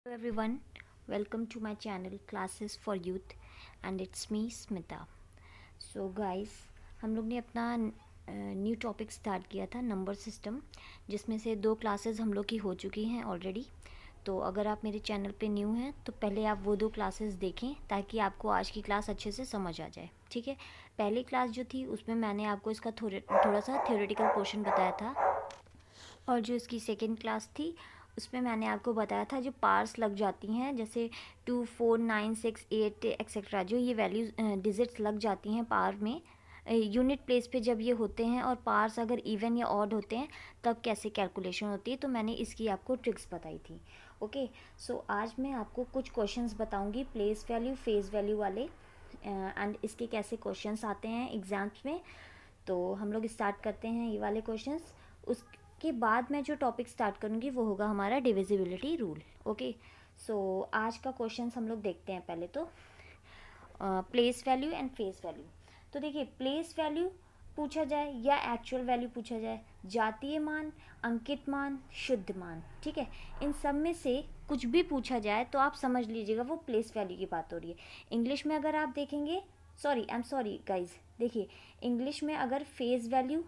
Hello everyone, welcome to my channel Classes for Youth and it's me Smita. So guys, हम लोग ने अपना new topic start किया था नंबर सिस्टम, जिसमें से 2 क्लासेस हम लोग की हो चुकी हैं ऑलरेडी। तो अगर आप मेरे चैनल पे न्यू हैं तो पहले आप वो 2 क्लासेस देखें ताकि आपको आज की क्लास अच्छे से समझ आ जाए। ठीक है, पहली क्लास जो थी उसमें मैंने आपको इसका थोड़ा सा थ्योरेटिकल पोर्शन बताया था, और जो इसकी सेकेंड क्लास थी उसमें मैंने आपको बताया था जो पार्स लग जाती हैं, जैसे 2, 4, 9, 6, 8 एक्सेट्रा, जो ये वैल्यूज डिजिट्स लग जाती हैं पार में यूनिट प्लेस पे जब ये होते हैं, और पार्स अगर इवन या ऑड होते हैं तब कैसे कैलकुलेशन होती है, तो मैंने इसकी आपको ट्रिक्स बताई थी। ओके, सो आज मैं आपको कुछ क्वेश्चंस बताऊंगी प्लेस वैल्यू फेस वैल्यू वाले, एंड इसके कैसे क्वेश्चंस आते हैं एग्जाम्स में। तो हम लोग स्टार्ट करते हैं ये वाले क्वेश्चंस। उसके बाद मैं जो टॉपिक स्टार्ट करूँगी वो होगा हमारा डिविजिबिलिटी रूल। ओके, सो आज का क्वेश्चंस हम लोग देखते हैं पहले तो place value and face value. तो देखिए, प्लेस वैल्यू पूछा जाए या एक्चुअल वैल्यू पूछा जाए, जातीय मान, अंकित मान, शुद्ध मान, ठीक है, इन सब में से कुछ भी पूछा जाए तो आप समझ लीजिएगा वो प्लेस वैल्यू की बात हो रही है। इंग्लिश में अगर आप देखेंगे, आई एम सॉरी गाइज, देखिए इंग्लिश में अगर फेस वैल्यू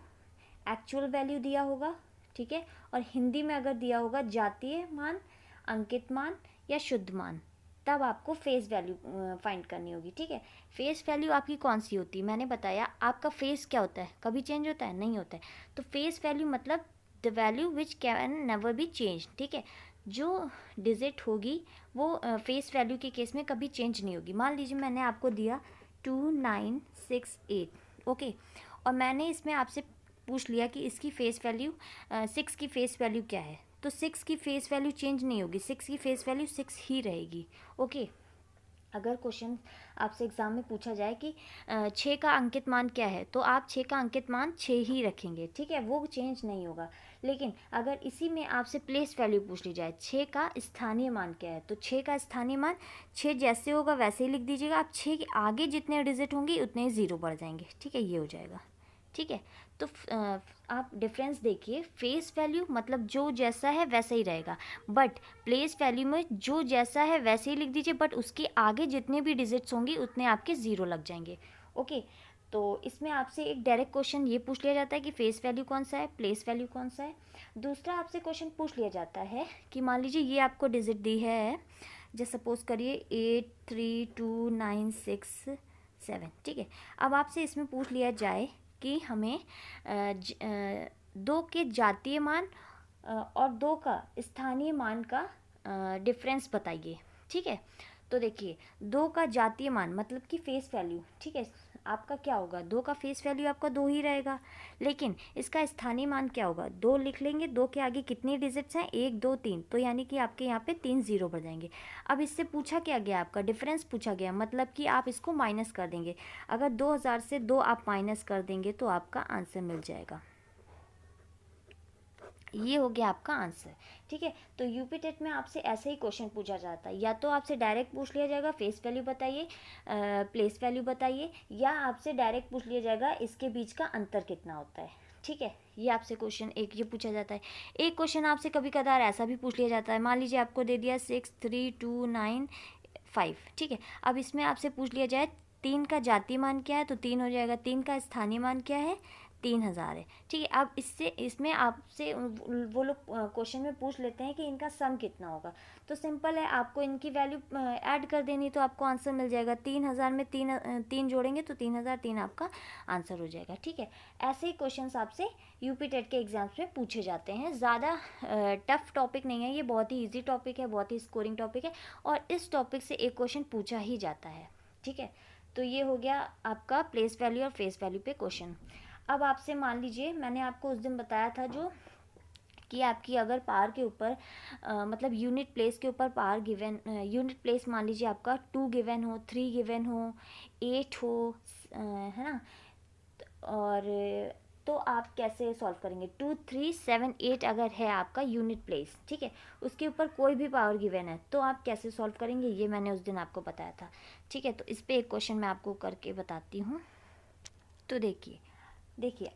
एक्चुअल वैल्यू दिया होगा, ठीक है, और हिंदी में अगर दिया होगा जातीय मान, अंकित मान या शुद्ध मान, तब आपको फेस वैल्यू फाइंड करनी होगी। ठीक है, फेस वैल्यू आपकी कौन सी होती है, मैंने बताया आपका फेस क्या होता है, कभी चेंज होता है, नहीं होता है। तो फेस वैल्यू मतलब the value which can never be change. ठीक है, जो डिजिट होगी वो फेस वैल्यू के केस में कभी चेंज नहीं होगी। मान लीजिए मैंने आपको दिया 2968, ओके, और मैंने इसमें आपसे पूछ लिया कि इसकी फेस वैल्यू 6 की फेस वैल्यू क्या है, तो 6 की फेस वैल्यू चेंज नहीं होगी, 6 की फेस वैल्यू 6 ही रहेगी। ओके, अगर क्वेश्चन आपसे एग्ज़ाम में पूछा जाए कि 6 का अंकित मान क्या है, तो आप 6 का अंकित मान 6 ही रखेंगे, ठीक है, वो चेंज नहीं होगा। लेकिन अगर इसी में आपसे प्लेस वैल्यू पूछ ली जाए, 6 का स्थानीय मान क्या है, तो 6 का स्थानीय मान 6 जैसे होगा वैसे ही लिख दीजिएगा। आप 6 के आगे जितने डिजिट होंगे उतने ही ज़ीरो बढ़ जाएंगे, ठीक है, ये हो जाएगा। ठीक है, तो आप डिफरेंस देखिए, फेस वैल्यू मतलब जो जैसा है वैसा ही रहेगा, बट प्लेस वैल्यू में जो जैसा है वैसे ही लिख दीजिए, बट उसके आगे जितने भी डिजिट्स होंगे उतने आपके ज़ीरो लग जाएंगे। ओके, तो इसमें आपसे एक डायरेक्ट क्वेश्चन ये पूछ लिया जाता है कि फेस वैल्यू कौन सा है, प्लेस वैल्यू कौन सा है। दूसरा आपसे क्वेश्चन पूछ लिया जाता है कि मान लीजिए ये आपको डिजिट दी है, जैसे सपोज करिए 83296 7, ठीक है। अब आपसे इसमें पूछ लिया जाए कि हमें 2 के जातीय मान और 2 का स्थानीय मान का डिफरेंस बताइए। ठीक है, तो देखिए 2 का जातीय मान मतलब कि फेस वैल्यू, ठीक है, आपका क्या होगा, 2 का फेस वैल्यू आपका 2 ही रहेगा, लेकिन इसका स्थानीय मान क्या होगा, 2 लिख लेंगे, 2 के आगे कितनी डिजिट्स हैं, 1, 2, 3, तो यानी कि आपके यहाँ पे 3 ज़ीरो बढ़ जाएंगे। अब इससे पूछा क्या गया, आपका डिफरेंस पूछा गया, मतलब कि आप इसको माइनस कर देंगे। अगर 2000 से 2 आप माइनस कर देंगे तो आपका आंसर मिल जाएगा। ये हो गया आपका आंसर। ठीक है, तो यूपी टेट में आपसे ऐसे ही क्वेश्चन पूछा जाता है, या तो आपसे डायरेक्ट पूछ लिया जाएगा फेस वैल्यू बताइए, प्लेस वैल्यू बताइए, या आपसे डायरेक्ट पूछ लिया जाएगा इसके बीच का अंतर कितना होता है। ठीक है, ये आपसे क्वेश्चन एक ये पूछा जाता है। एक क्वेश्चन आपसे कभी कदार ऐसा भी पूछ लिया जाता है, मान लीजिए आपको दे दिया 63295, ठीक है, अब इसमें आपसे पूछ लिया जाए 3 का जातीय मान क्या है, तो 3 हो जाएगा, 3 का स्थानीय मान क्या है, 3000 है। ठीक है, अब इसमें आपसे वो लोग क्वेश्चन में पूछ लेते हैं कि इनका सम कितना होगा, तो सिंपल है, आपको इनकी वैल्यू ऐड कर देनी, तो आपको आंसर मिल जाएगा। 3000 में तीन जोड़ेंगे तो 3003 आपका आंसर हो जाएगा। ठीक है, ऐसे ही क्वेश्चन आपसे यूपी टेट के एग्जाम्स में पूछे जाते हैं। ज़्यादा टफ टॉपिक नहीं है ये, बहुत ही ईजी टॉपिक है, बहुत ही स्कोरिंग टॉपिक है, और इस टॉपिक से एक क्वेश्चन पूछा ही जाता है। ठीक है, तो ये हो गया आपका प्लेस वैल्यू और फेस वैल्यू पे क्वेश्चन। अब आपसे मान लीजिए मैंने आपको उस दिन बताया था जो कि आपकी अगर पार के ऊपर मतलब यूनिट प्लेस के ऊपर पार गिवन, यूनिट प्लेस मान लीजिए आपका 2 गिवन हो, 3 गिवन हो, 8 हो, है ना, और तो आप कैसे सॉल्व करेंगे, 2, 3, 7, 8 अगर है आपका यूनिट प्लेस, ठीक है, उसके ऊपर कोई भी पावर गिवन है, तो आप कैसे सॉल्व करेंगे, ये मैंने उस दिन आपको बताया था। ठीक है, तो इस पर एक क्वेश्चन मैं आपको करके बताती हूँ। तो देखिए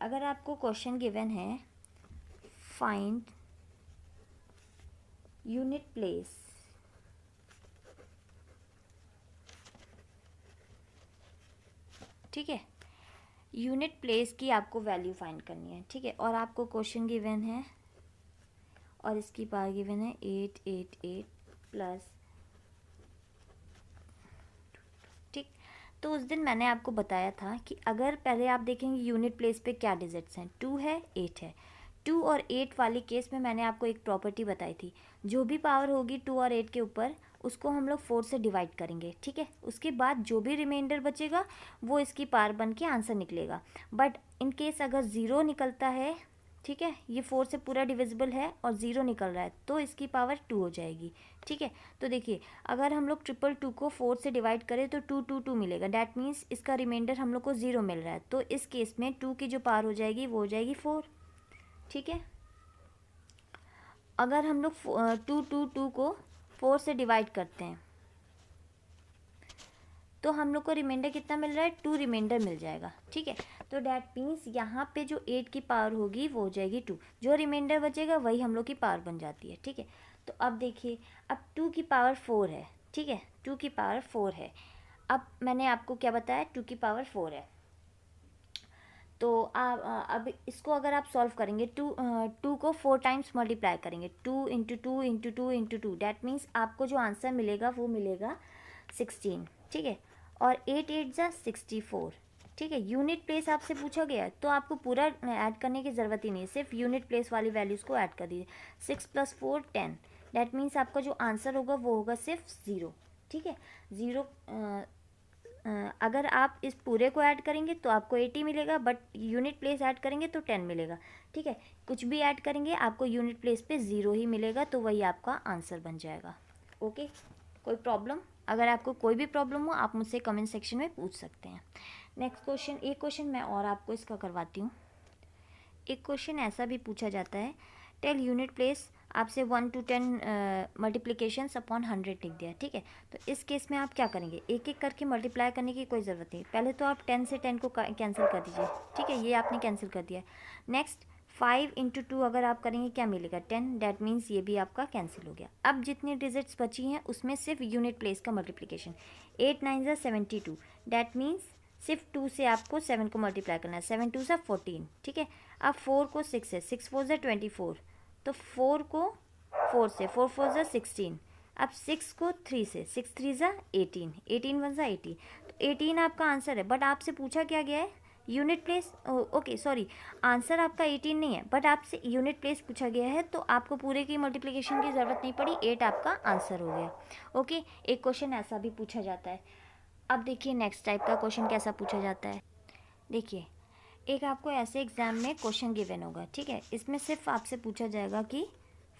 अगर आपको क्वेश्चन गिवन है फाइंड यूनिट प्लेस ठीक है। यूनिट प्लेस की आपको वैल्यू फाइंड करनी है, ठीक है। और आपको क्वेश्चन गिवन है और इसकी पावर गिवन है 888 प्लस, ठीक। तो उस दिन मैंने आपको बताया था कि अगर पहले आप देखेंगे यूनिट प्लेस पे क्या डिजिट्स हैं, 2 है, 8 है। 2 और 8 वाली केस में मैंने आपको एक प्रॉपर्टी बताई थी, जो भी पावर होगी 2 और 8 के ऊपर उसको हम लोग 4 से डिवाइड करेंगे, ठीक है। उसके बाद जो भी रिमाइंडर बचेगा वो इसकी पावर बन के आंसर निकलेगा। बट इन केस अगर ज़ीरो निकलता है, ठीक है, ये 4 से पूरा डिविजिबल है और ज़ीरो निकल रहा है तो इसकी पावर 2 हो जाएगी, ठीक है। तो देखिए अगर हम लोग 222 को 4 से डिवाइड करें तो 222 मिलेगा, डैट मीन्स इसका रिमाइंडर हम लोग को 0 मिल रहा है। तो इस केस में 2 की जो पावर हो जाएगी वो हो जाएगी 4, ठीक है। अगर हम लोग 222 को 4 से डिवाइड करते हैं तो हम लोग को रिमाइंडर कितना मिल रहा है, 2 रिमाइंडर मिल जाएगा, ठीक है। तो डैट मीन्स यहाँ पे जो 8 की पावर होगी वो हो जाएगी 2, जो रिमाइंडर बचेगा वही हम लोग की पावर बन जाती है, ठीक है। तो अब देखिए अब 2 की पावर 4 है, ठीक है, 2 की पावर 4 है। अब मैंने आपको क्या बताया, 2 की पावर 4 है। तो अब इसको अगर आप सॉल्व करेंगे, 2 को 4 टाइम्स मल्टीप्लाई करेंगे, 2 into 2 into 2 into 2, that means आपको जो आंसर मिलेगा वो मिलेगा 16, ठीक है। और 8 8 जा 64, ठीक है। यूनिट प्लेस आपसे पूछा गया है तो आपको पूरा ऐड करने की ज़रूरत ही नहीं है, सिर्फ यूनिट प्लेस वाली वैल्यूज़ को ऐड कर दीजिए। 6 + 4 10, डैट मीन्स आपका जो आंसर होगा वो होगा सिर्फ 0, ठीक है। 0 अगर आप इस पूरे को ऐड करेंगे तो आपको 80 मिलेगा, बट यूनिट प्लेस ऐड करेंगे तो 10 मिलेगा, ठीक है। कुछ भी ऐड करेंगे आपको यूनिट प्लेस पे 0 ही मिलेगा, तो वही आपका आंसर बन जाएगा, ओके। कोई प्रॉब्लम? अगर आपको कोई भी प्रॉब्लम हो आप मुझसे कमेंट सेक्शन में पूछ सकते हैं। नेक्स्ट क्वेश्चन, एक क्वेश्चन मैं और आपको इसका करवाती हूँ। एक क्वेश्चन ऐसा भी पूछा जाता है, टेल यूनिट प्लेस, आपसे 1 to 10 मल्टीप्लिकेशन अपॉन 100 लिख दिया, ठीक है। तो इस केस में आप क्या करेंगे, एक एक करके मल्टीप्लाई करने की कोई ज़रूरत नहीं। पहले तो आप 10 से 10 को कैंसिल कर दीजिए, ठीक है, ये आपने कैंसिल कर दिया। नेक्स्ट 5 इंटू 2 अगर आप करेंगे क्या मिलेगा, 10, डैट मीन्स ये भी आपका कैंसिल हो गया। अब जितनी डिजिट्स बची हैं उसमें सिर्फ यूनिट प्लेस का मल्टीप्लिकेशन, 8 9 ज़ा 72, डैट मीन्स सिर्फ 2 से आपको 7 को मल्टीप्लाई करना है, 7 2 ज़ा 14, ठीक है। अब 4 को 6 है, 6 4 ज़ा 24, तो 4 को 4 से, 4 4 ज़ा 16। अब 6 को 3 से, 6 3 ज़ा 18, 18 1 ज़ा 80, तो 18 आपका आंसर है। बट आपसे पूछा क्या गया है, unit place, okay sorry, answer आपका 18 नहीं है, बट आपसे यूनिट प्लेस पूछा गया है, तो आपको पूरे की मल्टीप्लिकेशन की ज़रूरत नहीं पड़ी, 8 आपका आंसर हो गया, ओके। एक क्वेश्चन ऐसा भी पूछा जाता है। अब देखिए नेक्स्ट टाइप का क्वेश्चन कैसा पूछा जाता है। देखिए एक आपको ऐसे एग्ज़ाम में क्वेश्चन गिवन होगा, ठीक है, इसमें सिर्फ आपसे पूछा जाएगा कि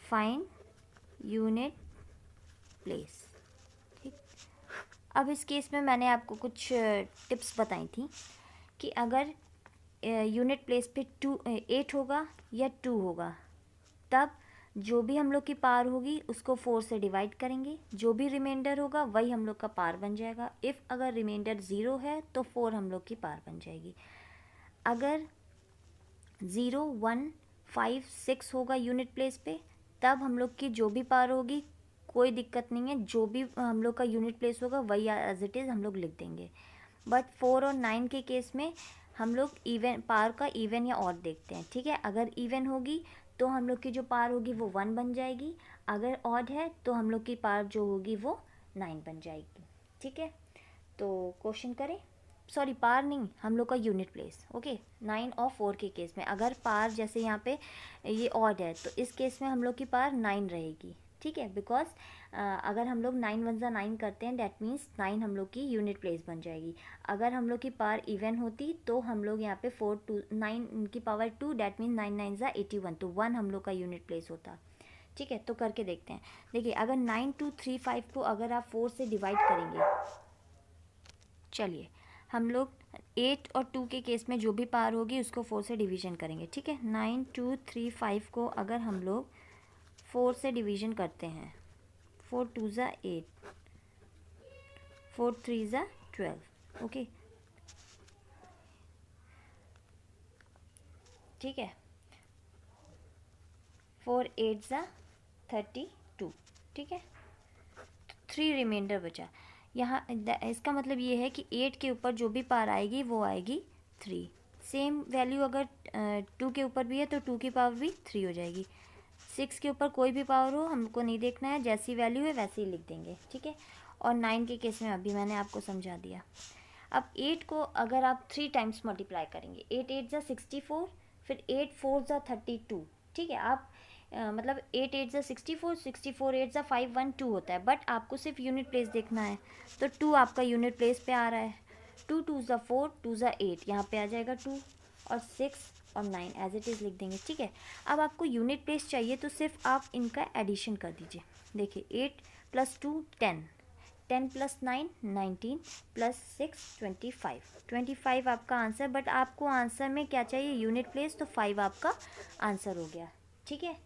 फाइंड यूनिट प्लेस, ठीक। अब इस केस में मैंने आपको कुछ टिप्स बताई थी कि अगर यूनिट प्लेस पे 8 होगा या 2 होगा, तब जो भी हम लोग की पावर होगी उसको 4 से डिवाइड करेंगे, जो भी रिमाइंडर होगा वही हम लोग का पावर बन जाएगा। इफ़ अगर रिमाइंडर 0 है तो 4 हम लोग की पावर बन जाएगी। अगर 0 1 5 6 होगा यूनिट प्लेस पे, तब हम लोग की जो भी पावर होगी कोई दिक्कत नहीं है, जो भी हम लोग का यूनिट प्लेस होगा वही एज इट इज़ हम लोग लिख देंगे। बट 4 और 9 के केस में हम लोग इवन पावर का इवन या ऑड देखते हैं, ठीक है। अगर इवन होगी तो हम लोग की जो पावर होगी वो 1 बन जाएगी, अगर ऑड है तो हम लोग की पावर जो होगी वो 9 बन जाएगी, ठीक है। तो क्वेश्चन करें, सॉरी पावर नहीं, हम लोग का यूनिट प्लेस, ओके। 9 और 4 के केस में अगर पावर जैसे यहाँ पे ये ऑड है तो इस केस में हम लोग की पावर 9 रहेगी, ठीक है। बिकॉज अगर हम लोग 9 1 ज़ा 9 करते हैं, डैट मीन्स 9 हम लोग की यूनिट प्लेस बन जाएगी। अगर हम लोग की पावर इवन होती तो हम लोग यहाँ पे 4 2 9 की पावर 2, डैट मीन्स 9 9 ज़ा 81, तो 1 हम लोग का यूनिट प्लेस होता, ठीक है। तो करके देखते हैं। देखिए अगर 9 2 3 5 को अगर आप 4 से डिवाइड करेंगे, चलिए हम लोग 8 और 2 के केस में जो भी पावर होगी उसको 4 से डिवीज़न करेंगे, ठीक है। 9 2 3 5 को अगर हम लोग 4 से डिवीज़न करते हैं, 4 2 ज़ा 8, 4 3 ज़ा 12, ओके, ठीक है। 4 8 ज़ा 32, ठीक है। 3 रिमाइंडर बचा, यहाँ इसका मतलब ये है कि 8 के ऊपर जो भी पावर आएगी वो आएगी 3। सेम वैल्यू अगर 2 के ऊपर भी है तो 2 की पावर भी 3 हो जाएगी। 6 के ऊपर कोई भी पावर हो हमको नहीं देखना है, जैसी वैल्यू है वैसे ही लिख देंगे, ठीक है। और 9 के केस में अभी मैंने आपको समझा दिया। अब 8 को अगर आप 3 टाइम्स मल्टीप्लाई करेंगे, 8 8 ज़ा 64, फिर 8 4 ज़ा 32, ठीक है। आप मतलब 8 8 ज़ा 64, 64 8 ज़ा 512 होता है, बट आपको सिर्फ यूनिट प्लेस देखना है, तो 2 आपका यूनिट प्लेस पे आ रहा है। 2 2 ज़ा 4, 2 ज़ा 8, यहाँ पे आ जाएगा 2, और 6 और 9 एज इट इज़ लिख देंगे, ठीक है। अब आपको यूनिट प्लेस चाहिए तो सिर्फ आप इनका एडिशन कर दीजिए। देखिए 8 + 2 10, 10 + 9 19, + 6 25, 25 आपका आंसर। बट आपको आंसर में क्या चाहिए, यूनिट प्लेस, तो 5 आपका आंसर हो गया, ठीक है।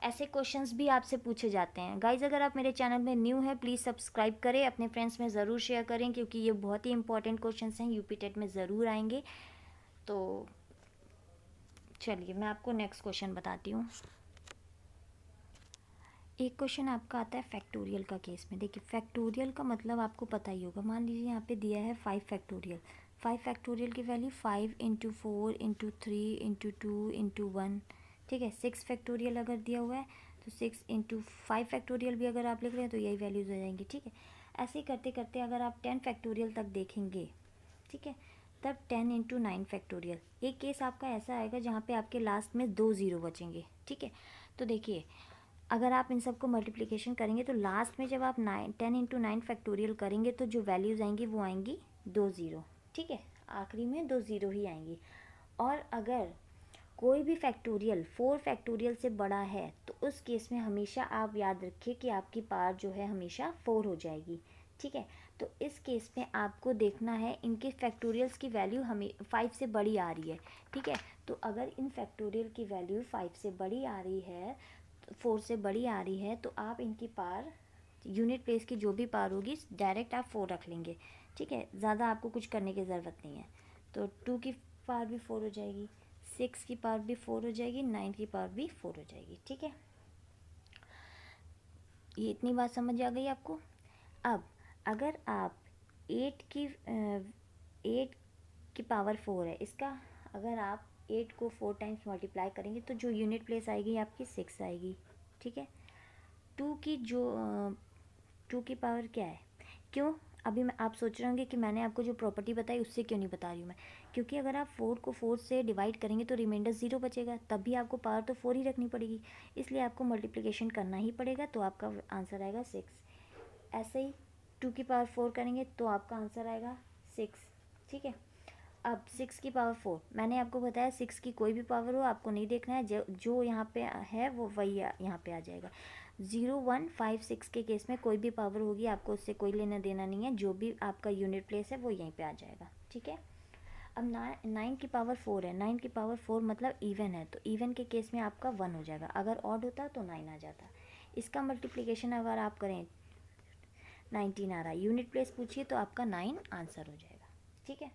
ऐसे क्वेश्चंस भी आपसे पूछे जाते हैं। गाइज अगर आप मेरे चैनल में न्यू है प्लीज़ सब्सक्राइब करें, अपने फ्रेंड्स में ज़रूर शेयर करें, क्योंकि ये बहुत ही इंपॉर्टेंट क्वेश्चंस हैं, यूपी टेट में ज़रूर आएंगे। तो चलिए मैं आपको नेक्स्ट क्वेश्चन बताती हूँ। एक क्वेश्चन आपका आता है फैक्टोरियल का केस में। देखिए फैक्टोरियल का मतलब आपको पता ही होगा। मान लीजिए यहाँ पे दिया है 5 फैक्टोरियल। 5 फैक्टोरियल की वैल्यू 5 × 4 × 3 × 2 × 1, ठीक है। 6 फैक्टोरियल अगर दिया हुआ है तो 6 × 5 फैक्टोरियल भी अगर आप लिख रहे हैं तो यही वैल्यूज़ हो जाएंगी, ठीक है। ऐसे ही करते करते अगर आप 10 फैक्टोरियल तक देखेंगे, ठीक है, तब 10 × 9 फैक्टोरियल। एक केस आपका ऐसा आएगा जहाँ पे आपके लास्ट में 2 ज़ीरो बचेंगे, ठीक है। तो देखिए अगर आप इन सबको मल्टीप्लिकेशन करेंगे तो लास्ट में जब आप 10 × 9 फैक्टोरियल करेंगे तो जो वैल्यूज़ आएंगी वो आएंगी 2 ज़ीरो, ठीक है। आखिरी में 2 ज़ीरो ही आएंगी। और अगर कोई भी फैक्टोरियल 4 फैक्टोरियल से बड़ा है तो उस केस में हमेशा आप याद रखिए कि आपकी पावर जो है हमेशा 4 हो जाएगी, ठीक है। तो इस केस में आपको देखना है इनके फैक्टोरियल्स की वैल्यू हमें 5 से बड़ी आ रही है, ठीक है। तो अगर इन फैक्टोरियल की वैल्यू 5 से बड़ी आ रही है, 4 से बड़ी आ रही है, तो आप इनकी पावर, यूनिट प्लेस की जो भी पावर होगी डायरेक्ट आप 4 रख लेंगे, ठीक है। ज़्यादा आपको कुछ करने की ज़रूरत नहीं है। तो 2 की पावर भी 4 हो जाएगी, 6 की पावर भी 4 हो जाएगी, 9 की पावर भी 4 हो जाएगी, ठीक है। ये इतनी बात समझ आ गई आपको। अब अगर आप 8 की पावर 4 है, इसका अगर आप 8 को 4 टाइम्स मल्टीप्लाई करेंगे तो जो यूनिट प्लेस आएगी आपकी 6 आएगी, ठीक है। 2 की पावर क्या है, क्यों अभी मैं आप सोच रहे होंगे कि मैंने आपको जो प्रॉपर्टी बताई उससे क्यों नहीं बता रही हूँ मैं, क्योंकि अगर आप 4 को 4 से डिवाइड करेंगे तो रिमाइंडर 0 बचेगा, तब भी आपको पावर तो 4 ही रखनी पड़ेगी, इसलिए आपको मल्टीप्लिकेशन करना ही पड़ेगा, तो आपका आंसर आएगा 6। ऐसे ही 2 की पावर 4 करेंगे तो आपका आंसर आएगा 6, ठीक है। अब 6 की पावर 4, मैंने आपको बताया 6 की कोई भी पावर हो आपको नहीं देखना है, जो यहाँ पे है वो वही यहाँ पे आ जाएगा। 0 1 5 6 के केस में कोई भी पावर होगी आपको उससे कोई लेना देना नहीं है, जो भी आपका यूनिट प्लेस है वो यहीं पे आ जाएगा, ठीक है। अब 9 की पावर 4 है, 9 की पावर 4 मतलब इवन है, तो इवन के केस में आपका 1 हो जाएगा, अगर ऑड होता तो 9 आ जाता। इसका मल्टीप्लिकेशन अगर आप करें 19 आ रहा है, यूनिट प्लेस पूछिए तो आपका 9 आंसर हो जाएगा, ठीक है।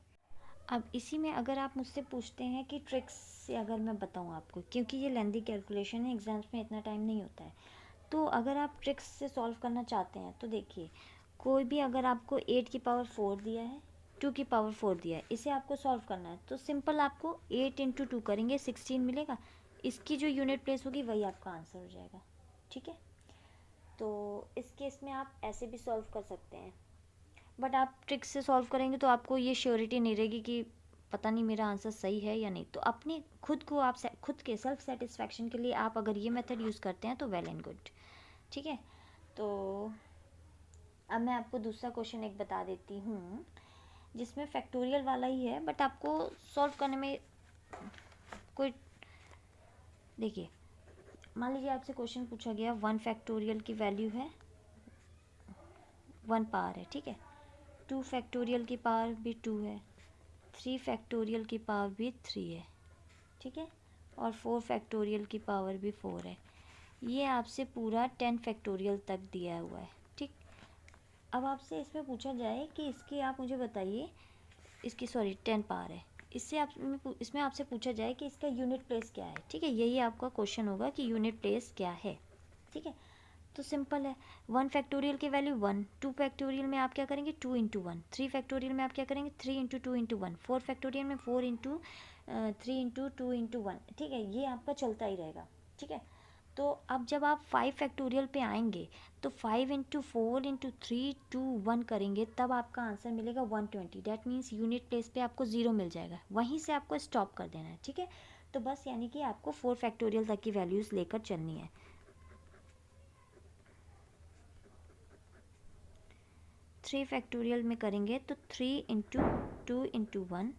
अब इसी में अगर आप मुझसे पूछते हैं कि ट्रिक्स से अगर मैं बताऊं आपको, क्योंकि ये लेंदी कैलकुलेशन है, एग्जाम्स में इतना टाइम नहीं होता है, तो अगर आप ट्रिक्स से सॉल्व करना चाहते हैं तो देखिए कोई भी अगर आपको 8 की पावर 4 दिया है, 2 की पावर 4 दिया है, इसे आपको सॉल्व करना है तो सिंपल आपको 8 × 2 करेंगे 16 मिलेगा, इसकी जो यूनिट प्लेस होगी वही आपका आंसर हो जाएगा, ठीक है। तो इस केस में आप ऐसे भी सॉल्व कर सकते हैं, बट आप ट्रिक्स से सॉल्व करेंगे तो आपको ये श्योरिटी नहीं रहेगी कि पता नहीं मेरा आंसर सही है या नहीं। तो अपने खुद को आप खुद के सेल्फ सेटिस्फैक्शन के लिए आप अगर ये मेथड यूज़ करते हैं तो वेल एंड गुड, ठीक है। तो अब मैं आपको दूसरा क्वेश्चन एक बता देती हूँ जिसमें फैक्टोरियल वाला ही है, बट आपको सॉल्व करने में कोई, देखिए मान लीजिए आपसे क्वेश्चन पूछा गया 1 फैक्टोरियल की वैल्यू है 1 पावर है, ठीक है। 2 फैक्टोरियल की पावर भी 2 है, 3 फैक्टोरियल की पावर भी 3 है, ठीक है, और 4 फैक्टोरियल की पावर भी 4 है। ये आपसे पूरा 10 फैक्टोरियल तक दिया हुआ है, ठीक। अब आपसे इसमें पूछा जाए कि इसकी आप मुझे बताइए, इसकी 10 पावर है, इसमें आपसे पूछा जाए कि इसका यूनिट प्लेस क्या है, ठीक है। यही आपका क्वेश्चन होगा कि यूनिट प्लेस क्या है, ठीक है। तो सिंपल है, 1 फैक्टोरियल की वैल्यू 1, 2 फैक्टोरियल में आप क्या करेंगे 2 इंटू 1, 3 फैक्टोरियल में आप क्या करेंगे 3 इंटू 2 इंटू 1, 4 फैक्टोरियल में 4 इंटू 3 इंटू 2 इंटू 1, ठीक है, ये आपका चलता ही रहेगा, ठीक है। तो अब जब आप 5 फैक्टोरियल पे आएंगे तो 5 इंटू 4 इंटू 3 2 1 करेंगे, तब आपका आंसर मिलेगा 120। डैट मीन्स यूनिट प्लेस पे आपको 0 मिल जाएगा, वहीं से आपको स्टॉप कर देना है, ठीक है। तो बस यानी कि आपको 4 फैक्टोरियल तक की वैल्यूज़ लेकर चलनी है। 3 फैक्टोरियल में करेंगे तो 3 इंटू 2 इंटू 1,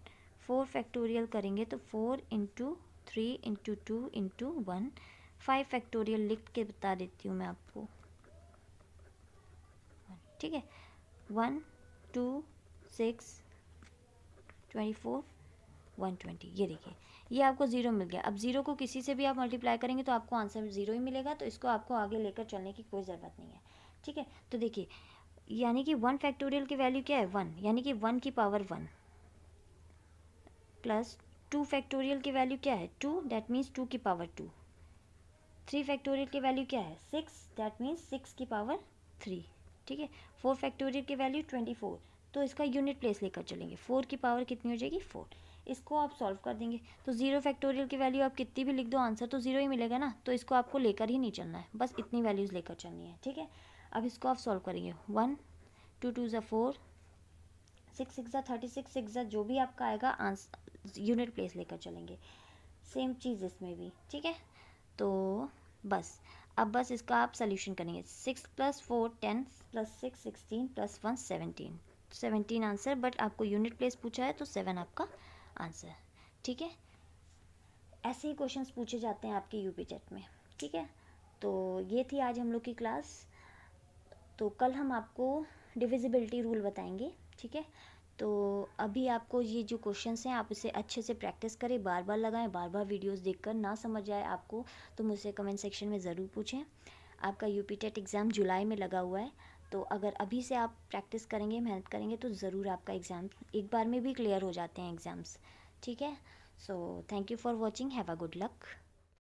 4 फैक्टोरियल करेंगे तो 4 इंटू 3 इंटू 2 इंटू 1, 5 फैक्टोरियल लिख के बता देती हूँ मैं आपको, ठीक है। 1 2 6 24 120, ये देखिए ये आपको 0 मिल गया। अब 0 को किसी से भी आप मल्टीप्लाई करेंगे तो आपको आंसर 0 ही मिलेगा, तो इसको आपको आगे लेकर चलने की कोई ज़रूरत नहीं है, ठीक है। तो देखिए यानी कि 1 फैक्टोरियल की वैल्यू क्या है 1, यानी कि 1 की पावर 1 प्लस 2 फैक्टोरियल की वैल्यू क्या है 2, दैट मीन्स 2 की पावर 2। 3 फैक्टोरियल की वैल्यू क्या है 6, दैट मीन्स 6 की पावर 3, ठीक है। 4 फैक्टोरियल की वैल्यू 24, तो इसका यूनिट प्लेस लेकर चलेंगे, 4 की पावर कितनी हो जाएगी 4। इसको आप सॉल्व कर देंगे तो 0 फैक्टोरियल की वैल्यू आप कितनी भी लिख दो आंसर तो 0 ही मिलेगा ना, तो इसको आपको लेकर ही नहीं चलना है, बस इतनी वैल्यूज़ लेकर चलनी है, ठीक है। अब इसको आप सॉल्व करेंगे 1 2 2 ज़ा 4, 6 6 ज़ा 36, 6 ज़ा जो भी आपका आएगा आंसर यूनिट प्लेस लेकर चलेंगे। सेम चीज़ इसमें भी, ठीक है। तो बस अब बस इसका आप सोल्यूशन करेंगे, 6 plus 4 10 plus 6 16 plus 1 17, 17 answer, but आपको यूनिट प्लेस पूछा है तो 7 आपका आंसर, ठीक है। ऐसे ही क्वेश्चंस पूछे जाते हैं आपके यूपी टेट में, ठीक है। तो ये थी आज हम लोग की क्लास, तो कल हम आपको डिविजिबिलिटी रूल बताएंगे, ठीक है। तो अभी आपको ये जो क्वेश्चंस हैं आप इसे अच्छे से प्रैक्टिस करें, बार बार लगाएं, बार बार वीडियोस देखकर, ना समझ आए आपको तो मुझसे कमेंट सेक्शन में ज़रूर पूछें। आपका यूपी टेट एग्ज़ाम जुलाई में लगा हुआ है, तो अगर अभी से आप प्रैक्टिस करेंगे, मेहनत करेंगे तो ज़रूर आपका एग्ज़ाम एक बार में भी क्लियर हो जाते हैं एग्ज़ाम्स, ठीक है। So thank you for watching, have a good luck.